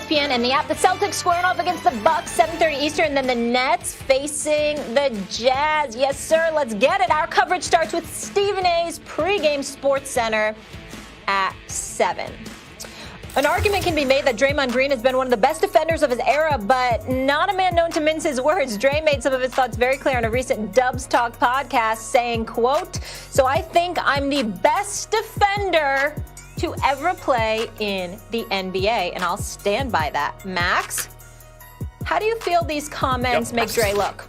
ESPN and the app. The Celtics squaring off against the Bucks, 7:30 Eastern. And then the Nets facing the Jazz. Yes, sir. Let's get it. Our coverage starts with Stephen A's pregame Sports Center at 7. An argument can be made that Draymond Green has been one of the best defenders of his era, but not a man known to mince his words. Dray made some of his thoughts very clear on a recent Dubs Talk podcast, saying, quote, "So I think I'm the best defender to ever play in the NBA," and I'll stand by that. Max, how do you feel these comments make Dray look?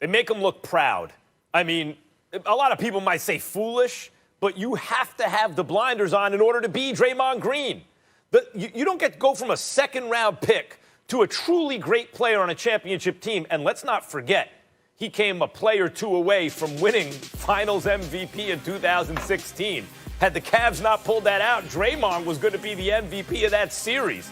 They make him look proud. I mean, a lot of people might say foolish, but you have to have the blinders on in order to be Draymond Green. You don't get to go from a second-round pick to a truly great player on a championship team. And let's not forget, he came a play or two away from winning Finals MVP in 2016. Had the Cavs not pulled that out, Draymond was going to be the MVP of that series.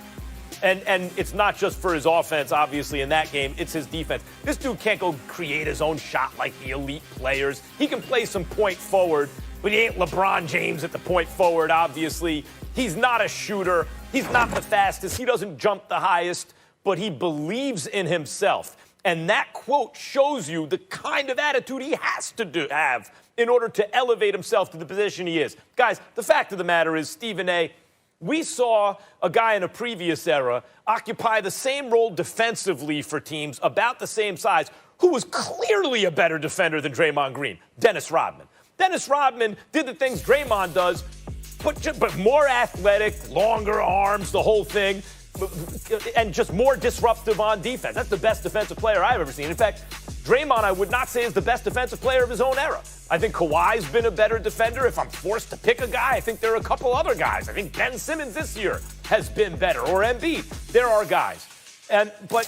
And it's not just for his offense, obviously, in that game. It's his defense. This dude can't go create his own shot like the elite players. He can play some point forward, but he ain't LeBron James at the point forward, obviously. He's not a shooter. He's not the fastest. He doesn't jump the highest, but he believes in himself. And that quote shows you the kind of attitude he has to have in order to elevate himself to the position he is. Guys, the fact of the matter is, Stephen A., we saw a guy in a previous era occupy the same role defensively for teams about the same size who was clearly a better defender than Draymond Green, Dennis Rodman. Dennis Rodman did the things Draymond does, but more athletic, longer arms, the whole thing, and just more disruptive on defense. That's the best defensive player I've ever seen. In fact, Draymond, I would not say is the best defensive player of his own era. I think Kawhi's been a better defender. If I'm forced to pick a guy, I think there are a couple other guys. I think Ben Simmons this year has been better, or Embiid. There are guys. But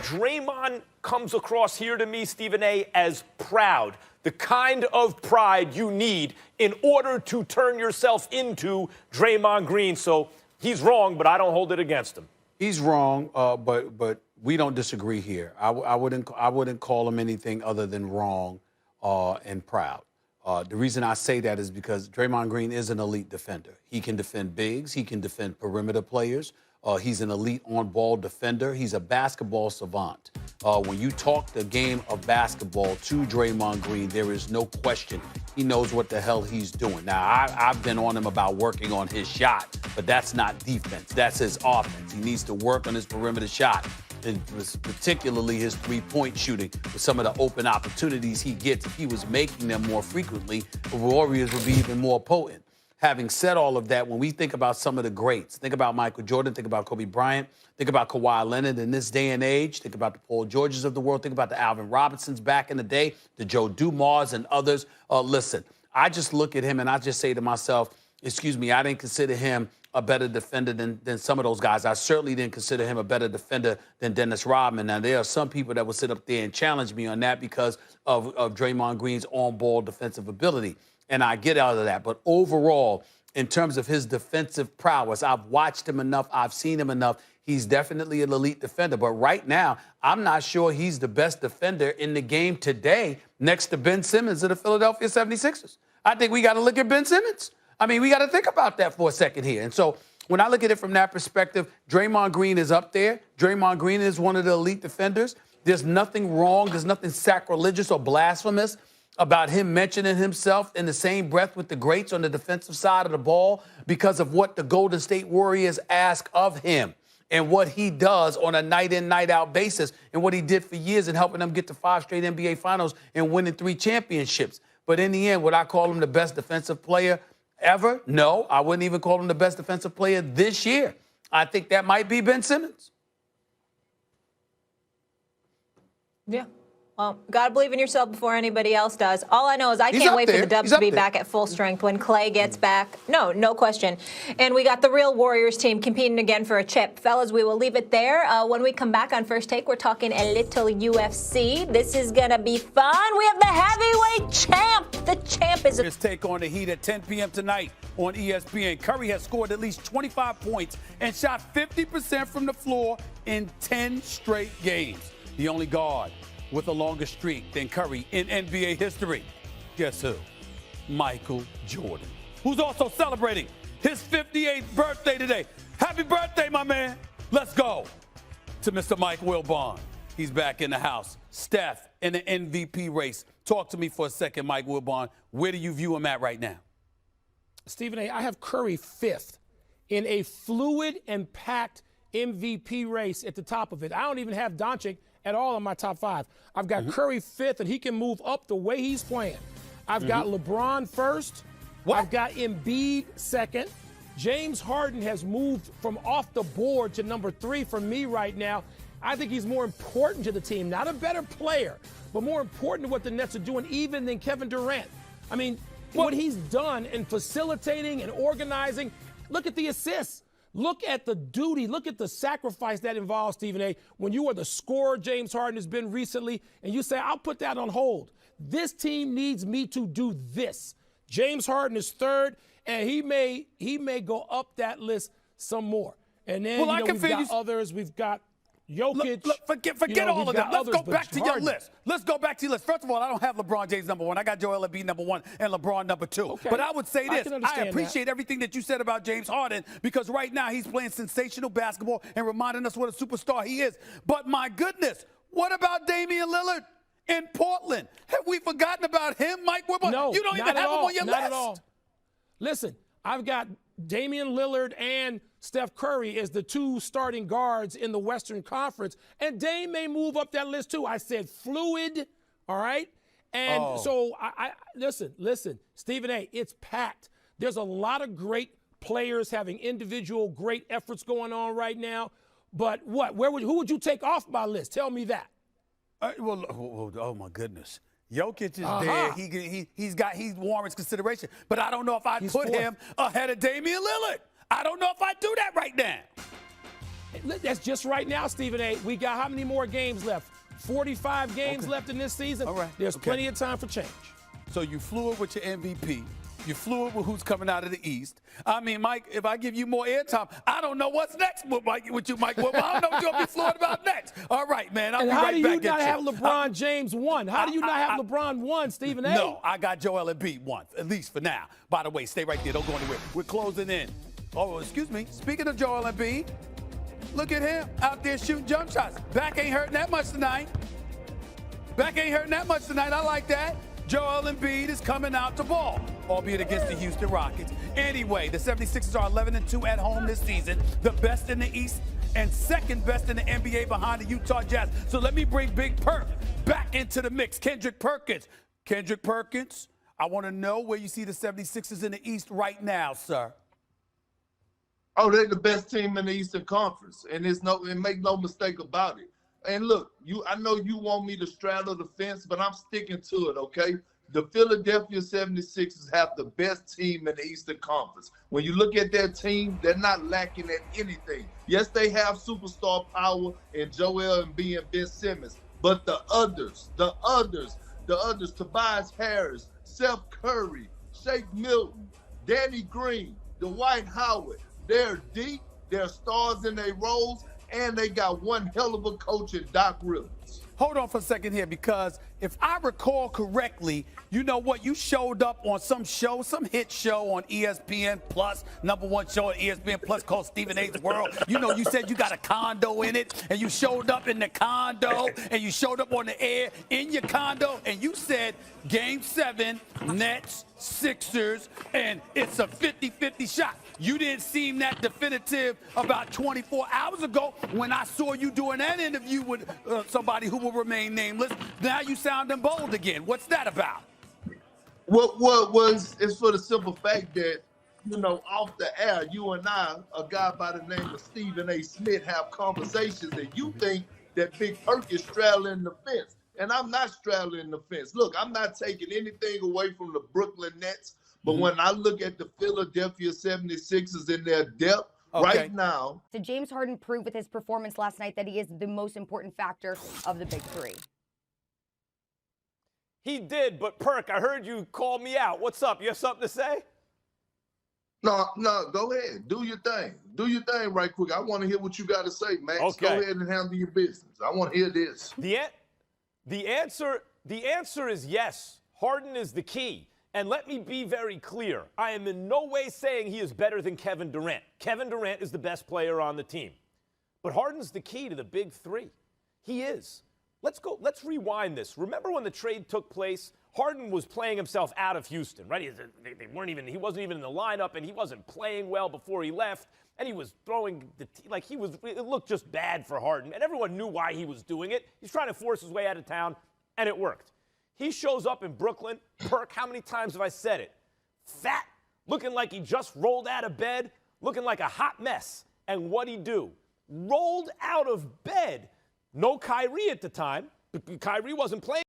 Draymond comes across here to me, Stephen A., as proud. The kind of pride you need in order to turn yourself into Draymond Green. So he's wrong, but I don't hold it against him. He's wrong, but we don't disagree here. I wouldn't call him anything other than wrong and proud. The reason I say that is because Draymond Green is an elite defender. He can defend bigs. He can defend perimeter players. He's an elite on-ball defender. He's a basketball savant. When you talk the game of basketball to Draymond Green, there is no question he knows what the hell he's doing. Now, I've been on him about working on his shot, but that's not defense. That's his offense. He needs to work on his perimeter shot, and particularly his three-point shooting with some of the open opportunities he gets. If he was making them more frequently, the Warriors would be even more potent. Having said all of that, when we think about some of the greats, think about Michael Jordan, think about Kobe Bryant, think about Kawhi Leonard in this day and age, think about the Paul Georges of the world, think about the Alvin Robinsons back in the day, the Joe Dumars and others. Listen, I just look at him and I just say to myself, excuse me, I didn't consider him a better defender than some of those guys. I certainly didn't consider him a better defender than Dennis Rodman. Now, there are some people that will sit up there and challenge me on that because of Draymond Green's on-ball defensive ability. And I get out of that. But overall, in terms of his defensive prowess, I've watched him enough. I've seen him enough. He's definitely an elite defender. But right now, I'm not sure he's the best defender in the game today next to Ben Simmons of the Philadelphia 76ers. I think we got to look at Ben Simmons. I mean, we got to think about that for a second here. And so when I look at it from that perspective, Draymond Green is up there. Draymond Green is one of the elite defenders. There's nothing wrong. There's nothing sacrilegious or blasphemous about him mentioning himself in the same breath with the greats on the defensive side of the ball because of what the Golden State Warriors ask of him and what he does on a night-in, night-out basis and what he did for years in helping them get to 5 straight NBA Finals and winning 3 championships. But in the end, would I call him the best defensive player ever? No, I wouldn't even call him the best defensive player this year. I think that might be Ben Simmons. Yeah. Well, gotta believe in yourself before anybody else does. All I know is I can't wait for the Dubs to be back at full strength when Clay gets back. No question. And we got the real Warriors team competing again for a chip. Fellas, we will leave it there. When we come back on First Take, we're talking a little UFC. This is gonna be fun. We have the heavyweight champ. The champ is... His take on the Heat at 10 p.m. tonight on ESPN. Curry has scored at least 25 points and shot 50% from the floor in 10 straight games. The only guard with a longer streak than Curry in NBA history. Guess who? Michael Jordan, who's also celebrating his 58th birthday today. Happy birthday, my man. Let's go to Mr. Mike Wilbon. He's back in the house. Steph in the MVP race. Talk to me for a second, Mike Wilbon. Where do you view him at right now? Stephen A., I have Curry fifth in a fluid and packed MVP race at the top of it. I don't even have Doncic at all in my top five. I've got Curry fifth, and he can move up the way he's playing. I've got LeBron first. I've got Embiid second. James Harden has moved from off the board to number 3 for me right now. I think he's more important to the team, not a better player, but more important to what the Nets are doing even than Kevin Durant. I mean, what he's done in facilitating and organizing, look at the assists. Look at the duty. Look at the sacrifice that involves, Stephen A. When you are the scorer James Harden has been recently, and you say, I'll put that on hold. This team needs me to do this. James Harden is third, and he may go up that list some more. And then we've got others. We've got Jokic. Look, forget all of that. Let's go back to your list. Let's go back to your list. First of all, I don't have LeBron James number 1. I got Joel Embiid number 1 and LeBron number 2. Okay. But I would say this. I appreciate that. everything that you said about James Harden because right now he's playing sensational basketball and reminding us what a superstar he is. But my goodness, what about Damian Lillard in Portland? Have we forgotten about him, Mike Wilbon? No, you don't even have him on your list. Not at all. Listen, I've got Damian Lillard and Steph Curry as the 2 starting guards in the Western Conference, and Dame may move up that list too. I said fluid, all right? And so I listen, Stephen A., it's packed. There's a lot of great players having individual great efforts going on right now. But who would you take off my list? Tell me that. Oh my goodness. Jokic is there. He warrants consideration. But I don't know if I'd put him ahead of Damian Lillard. I don't know if I'd do that right now. That's just right now, Stephen A. We got how many more games left? 45 games left in this season. All right. There's plenty of time for change. So you fluid with your MVP. You're fluid with who's coming out of the East. I mean, Mike, if I give you more airtime, I don't know what's next with you, Mike. Well, I don't know what you'll be fluid about next. All right, man. I'll be right back. How do you not have LeBron James 1? How do you not have LeBron 1, Stephen A? No, I got Joel Embiid 1, at least for now. By the way, stay right there. Don't go anywhere. We're closing in. Oh, excuse me. Speaking of Joel Embiid, look at him out there shooting jump shots. Back ain't hurting that much tonight. I like that. Joel Embiid is coming out to ball, albeit against the Houston Rockets. Anyway, the 76ers are 11-2 at home this season, the best in the East and second best in the NBA behind the Utah Jazz. So let me bring Big Perk back into the mix. Kendrick Perkins, I want to know where you see the 76ers in the East right now, sir. Oh, they're the best team in the Eastern Conference, and make no mistake about it. And look, I know you want me to straddle the fence, but I'm sticking to it, okay? The Philadelphia 76ers have the best team in the Eastern Conference. When you look at their team, they're not lacking at anything. Yes, they have superstar power in Joel Embiid and Ben Simmons, but the others, Tobias Harris, Seth Curry, Shake Milton, Danny Green, Dwight Howard, they're deep, they're stars in their roles, and they got one hell of a coach in Doc Rivers. Hold on for a second here, because if I recall correctly, you know what? You showed up on some hit show on ESPN Plus, #1 show on ESPN Plus called Stephen A's World. You know, you said you got a condo in it, and you showed up in the condo, and you showed up on the air in your condo, and you said Game 7, Nets, Sixers, and it's a 50-50 shot. You didn't seem that definitive about 24 hours ago when I saw you doing that interview with somebody who will remain nameless. Now you sounding bold again. What's that about? It's for the simple fact that, off the air, you and I, a guy by the name of Stephen A. Smith, have conversations, and you think that Big Perk is straddling the fence. And I'm not straddling the fence. Look, I'm not taking anything away from the Brooklyn Nets. But when I look at the Philadelphia 76ers in their depth right now. Did James Harden prove with his performance last night that he is the most important factor of the big three? He did, but Perk, I heard you call me out. What's up? You have something to say? No, go ahead. Do your thing. Do your thing right quick. I want to hear what you got to say, Max. Okay. Go ahead and handle your business. I want to hear this. The answer is yes. Harden is the key. And let me be very clear. I am in no way saying he is better than Kevin Durant. Kevin Durant is the best player on the team. But Harden's the key to the big three. He is. Let's rewind this. Remember when the trade took place? Harden was playing himself out of Houston, right? He wasn't even in the lineup, and he wasn't playing well before he left. And he was throwing it looked just bad for Harden. And everyone knew why he was doing it. He's trying to force his way out of town, and it worked. He shows up in Brooklyn. Perk, how many times have I said it? Fat, looking like he just rolled out of bed, looking like a hot mess. And what'd he do? Rolled out of bed. No Kyrie at the time. Kyrie wasn't playing.